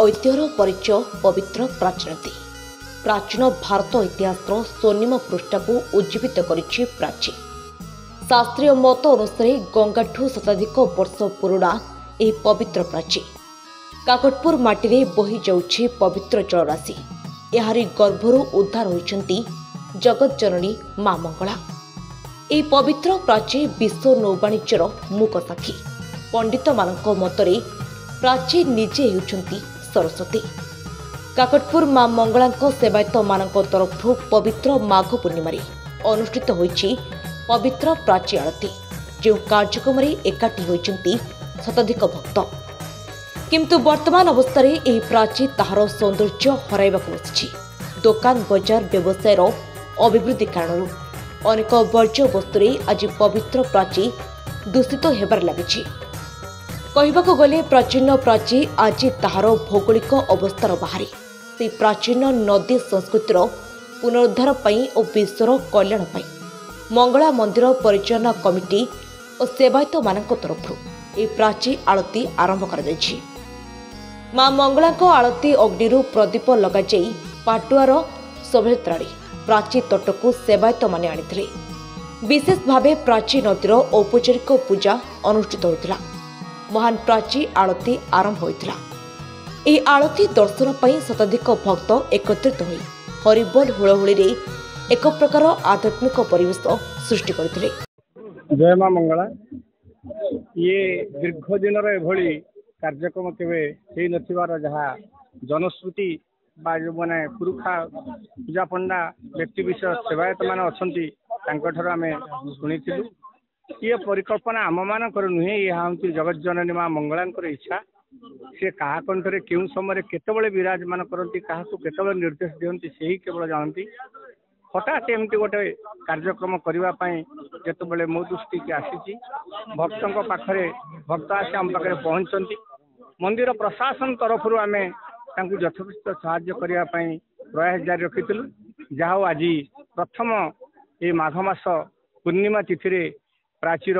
ऐतिह्यर परिचय पवित्र प्राचीन नदी। प्राचीन भारत इतिहास स्वर्णिम पृष्ठा को उज्जीवित करिछि प्राची। शास्त्रीय मत अनुसार गंगाठू शताधिक वर्ष पुराणा यह पवित्र प्राची। काकटपुर माटी बही जाउछि पवित्र जलराशि। यारी गर्भरू उद्धार होइछन्ति जगत जननी मां मंगला। यह पवित्र प्राची विश्व नौवाणिज्यर मुक साक्षी। पंडित मानक मतरे प्राची निजे हेउछन्ति सरस्वती। काकटपुर मां मंगला सेवायत मानक तरफ पवित्र माघ पूर्णिमारे अनुष्ठित होइछि पवित्र प्राची आरती। जो कार्यक्रम एकाठी होइछन्ति शताधिक भक्त। किंतु वर्तमान अवस्था यह प्राची ताहार सौंदर्य हराइबाक बसिछि। दुकान बजार व्यवसायर अभिवृद्धि कारण अनेक वर्ज्य वस्तु आज पवित्र प्राची दूषित हेबार लागिछि। कहबाक गले प्राचीन प्राची आज ताहार भौगोलिक अवस्थार बाहरी। से प्राचीन नदी संस्कृतिर पुनरुद्धार पई और विश्वर कल्याण पई मंगला मंदिर परिचालना कमिटी और सेवायत मानक तरफ ए प्राची आरती आरंभ कर दैछि। मां मंगला आरती अग्निरू प्रदीप लगाई पाटुआर शोभायात्रा प्राची तटकू सेवायत माने आनिथिले। विशेष भावे प्राची नदीर औपचारिक पूजा अनुष्ठित होइतिला। महान प्राची आरती आरंभ होइतिला। ଏହି ଆଳତୀ ଦର୍ଶନ ପାଇଁ ଶତାଧିକ ଭକ୍ତ ଏକତ୍ରିତ ହୋଇ ହରିବୋଲ ହୁଳହୁଳିରେ ଏକ ପ୍ରକାର ଆଧ୍ୟାତ୍ମିକ ପରିବେଶ ସୃଷ୍ଟି କରିଥିଲେ। जय मां मंगला। ये दीर्घ दिन एभली कार्यक्रम केवे हेई नथिबार जहा जनश्रुति बा जो माने पुरुखा पूजा पंडा व्यक्ति विशेष सेवायत मान अछंती तांको ठरो आमे सुनिथिलु। ये परिकल्पना आम मानकर नुहे। यह हूँ जगत जननी मां मंगलांकर इच्छा। से क्या कंठरे क्यों समय केतबले विराजमान करती क्या केतबले निर्देश दियंती से केवल जानती। हठात एमती गोटे कार्यक्रम करने जितेबाला मो दृष्टि की आसी भक्तों पाखरे भक्त आसी आम पाखे पहुंचती। मंदिर प्रशासन तरफ आम यथोचित साहाय्य करने प्रयास जारी रखी। जहाँ आज प्रथम ये माघ मास पूर्णिमा तिथि प्राचीर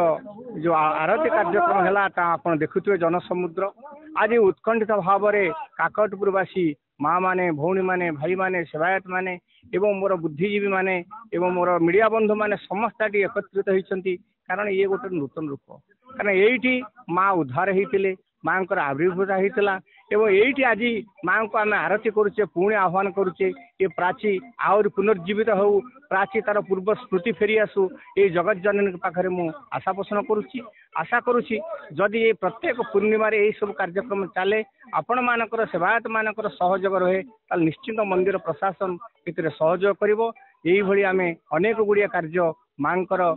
जो आरती कार्यक्रम है आप देखुए जनसमुद्र आज उत्कंठित भाव में काकटपुरवासी माँ माने भौणी माने भाई माने सेवायत माने एवं मोर बुद्धिजीवी माने एवं मोर मीडिया बंधु माने समस्त एकत्रित होती। कारण ये गोटे नूतन रूप। कारण ये माँ उद्धार होते माँ आविर्भूत होता एवं ये आज माँ को आम आरती करुचे पुणी आह्वान करुचे ये प्राची आहरी पुनर्जीवित हो प्राची तार पूर्व स्मृति फेरी आसू ये जगत जननी पाखे मु आशा पोषण करुच्ची। आशा करुच्ची जदि ये प्रत्येक पूर्णिमा यही सब कार्यक्रम चले आपण मानकर सेवायत मानकर सहयोग रहे ताल निश्चिंत मंदिर प्रशासन एतिर सहयोग करिवो। यही भली आमे अनेक गुड़िया कार्य मांकर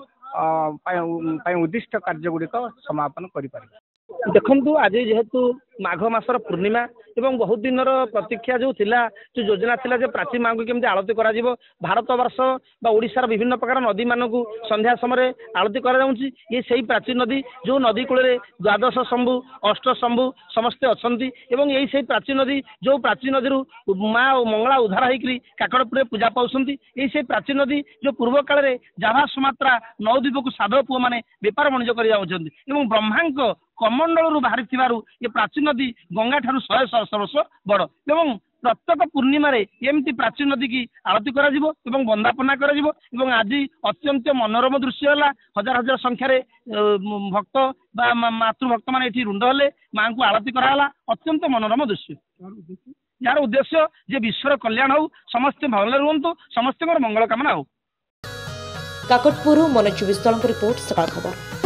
उद्दिष्ट कार्य गुड़िक समापन करि पारि। देखु आज जेहेतु माघ मासर पूर्णिमा एवं बहुत दिन प्रतीक्षा जो थिला जो योजना थिला जे प्राची माँ को केमती आरती करा जिवो। भारत वर्ष बा ओडिशार विभिन्न प्रकार नदी मानकू संध्या समय आरती करा जाउछि। ये सही प्राची नदी जो नदी कूल द्वादश शंभु अष्ट शंभु समस्ते अछंती एवं यही सही प्राची नदी जो प्राची नदी माँ मंगला उद्धार होकर काकटपुर पूजा पाउछंती। यही सही प्राची नदी जो पूर्व काल में जाभा सुमात्रा नवद्वीप को साधव पुओ माने बेपार वाणिज्य कर जाउछंती एवं ब्रह्मांक कमंडल बाहरी ये प्राचीन नदी गंगा ठारू 100 वर्ष बड़ एवं प्रत्येक पूर्णिमा एमती प्राचीन नदी की आरती करा जिवो एवं वंदापना करा जिवो। एवं आज अत्यंत मनोरम दृश्य है। हजार हजार संख्यार भक्त बा मातृभक्त मान ये रुंड हेले माँ को आरती कराला। अत्यंत मनोरम दृश्य यार उद्देश्य जे विश्वर कल्याण हो समस्ते भले रुहतु समस्त मंगल कामना हो। काकटपुर मनोज विश्वाल रिपोर्ट सकाळ खबर।